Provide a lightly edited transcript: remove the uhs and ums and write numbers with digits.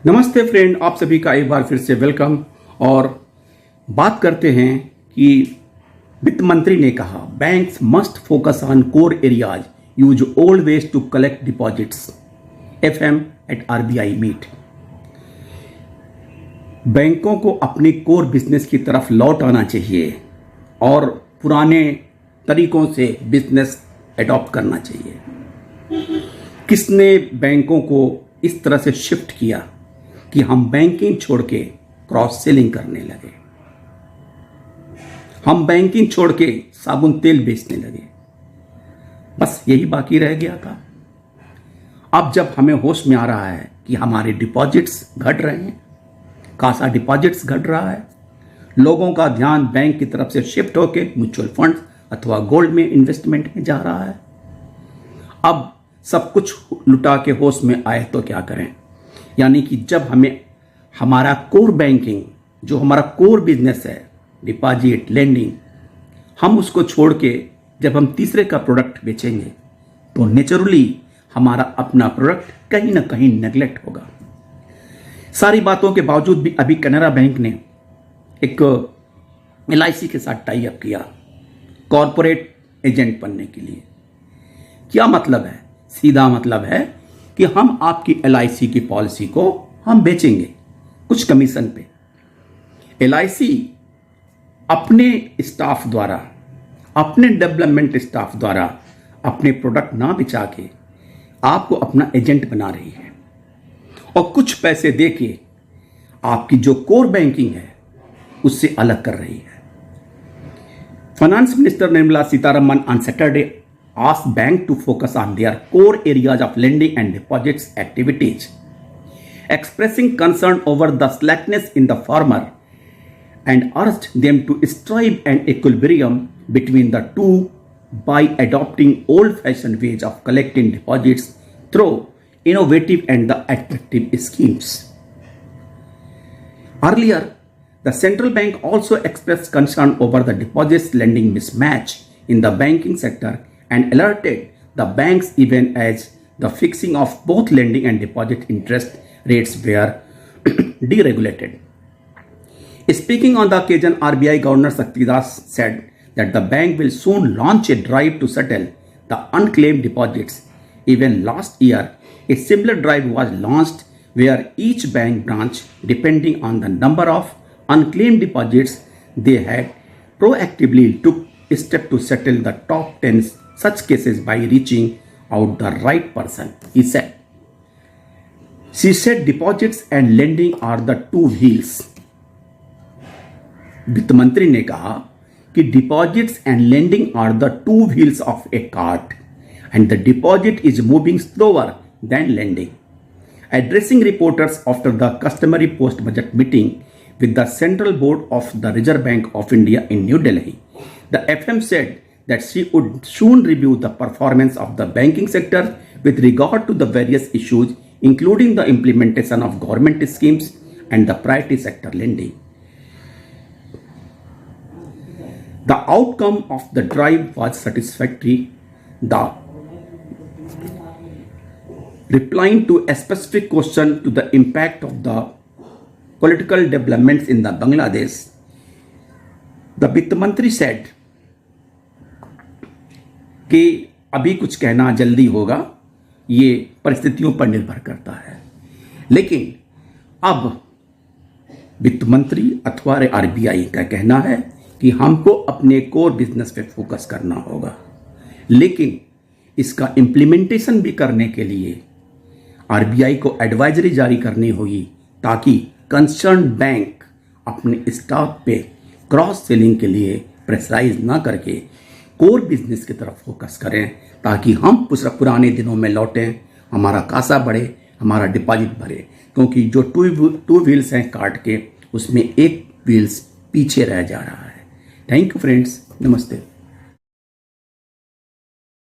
नमस्ते फ्रेंड, आप सभी का एक बार फिर से वेलकम। और बात करते हैं कि वित्त मंत्री ने कहा banks must focus on core areas, use old ways to collect deposits. FM at RBI meet. बैंकों को अपनी कोर बिजनेस की तरफ लौट आना चाहिए और पुराने तरीकों से बिजनेस एडॉप्ट करना चाहिए। किसने बैंकों को इस तरह से शिफ्ट किया कि हम बैंकिंग छोड़ के क्रॉस सेलिंग करने लगे, हम बैंकिंग छोड़ के साबुन तेल बेचने लगे। बस यही बाकी रह गया था। अब जब हमें होश में आ रहा है कि हमारे डिपॉजिट्स घट रहे हैं, खासा डिपॉजिट्स घट रहा है, लोगों का ध्यान बैंक की तरफ से शिफ्ट होके म्यूचुअल फंड अथवा गोल्ड में इन्वेस्टमेंट में जा रहा है, अब सब कुछ लुटा के होश में आए तो क्या करें। यानी कि जब हमें हमारा कोर बैंकिंग, जो हमारा कोर बिजनेस है, डिपॉजिट लेंडिंग, हम उसको छोड़ के जब हम तीसरे का प्रोडक्ट बेचेंगे तो नेचुरली हमारा अपना प्रोडक्ट कहीं ना कहीं नेगलेक्ट होगा। सारी बातों के बावजूद भी अभी कैनरा बैंक ने एक LIC के साथ टाई अप किया कॉरपोरेट एजेंट बनने के लिए। क्या मतलब है? सीधा मतलब है कि हम आपकी LIC की पॉलिसी को हम बेचेंगे कुछ कमीशन पे। LIC अपने स्टाफ द्वारा, अपने डेवलपमेंट स्टाफ द्वारा अपने प्रोडक्ट ना बिचा के आपको अपना एजेंट बना रही है और कुछ पैसे दे के आपकी जो कोर बैंकिंग है उससे अलग कर रही है। Finance minister Nirmala Sitharaman on Saturday asked bank to focus on their core areas of lending and deposits activities, expressing concern over the slackness in the former and urged them to strive an equilibrium between the two by adopting old-fashioned ways of collecting deposits through innovative and the attractive schemes. Earlier, the central bank also expressed concern over the deposits lending mismatch in the banking sector and alerted the banks even as the fixing of both lending and deposit interest rates were deregulated. Speaking on the occasion, RBI Governor Shaktidas said that the bank will soon launch a drive to settle the unclaimed deposits. Even last year, a similar drive was launched where each bank branch, depending on the number of unclaimed deposits they had, proactively took a step to settle the top 10 such cases by reaching out the right person, he said. She said deposits and lending are the two wheels. वित्त मंत्री ने कहा कि deposits and lending are the two wheels of a cart and the deposit is moving slower than lending. Addressing reporters after the customary post-budget meeting with the Central Board of the Reserve Bank of India in New Delhi, the FM said that she would soon review the performance of the banking sector with regard to the various issues, including the implementation of government schemes and the priority sector lending. The outcome of the drive was satisfactory. The replying to a specific question to the impact of the political developments in the Bangladesh, the Vitt Mantri said कि अभी कुछ कहना जल्दी होगा, ये परिस्थितियों पर निर्भर करता है। लेकिन अब वित्त मंत्री अथवा RBI का कहना है कि हमको अपने कोर बिजनेस पे फोकस करना होगा, लेकिन इसका इम्प्लीमेंटेशन भी करने के लिए RBI को एडवाइजरी जारी करनी होगी ताकि कंसर्न बैंक अपने स्टाफ पे क्रॉस सेलिंग के लिए प्रेशराइज ना करके कोर बिजनेस की तरफ फोकस करें, ताकि हम पुराने दिनों में लौटें, हमारा कासा बढ़े, हमारा डिपॉजिट बढ़े। क्योंकि जो टू व्हील्स हैं कार्ट के, उसमें एक व्हील्स पीछे रह जा रहा है। थैंक यू फ्रेंड्स, नमस्ते।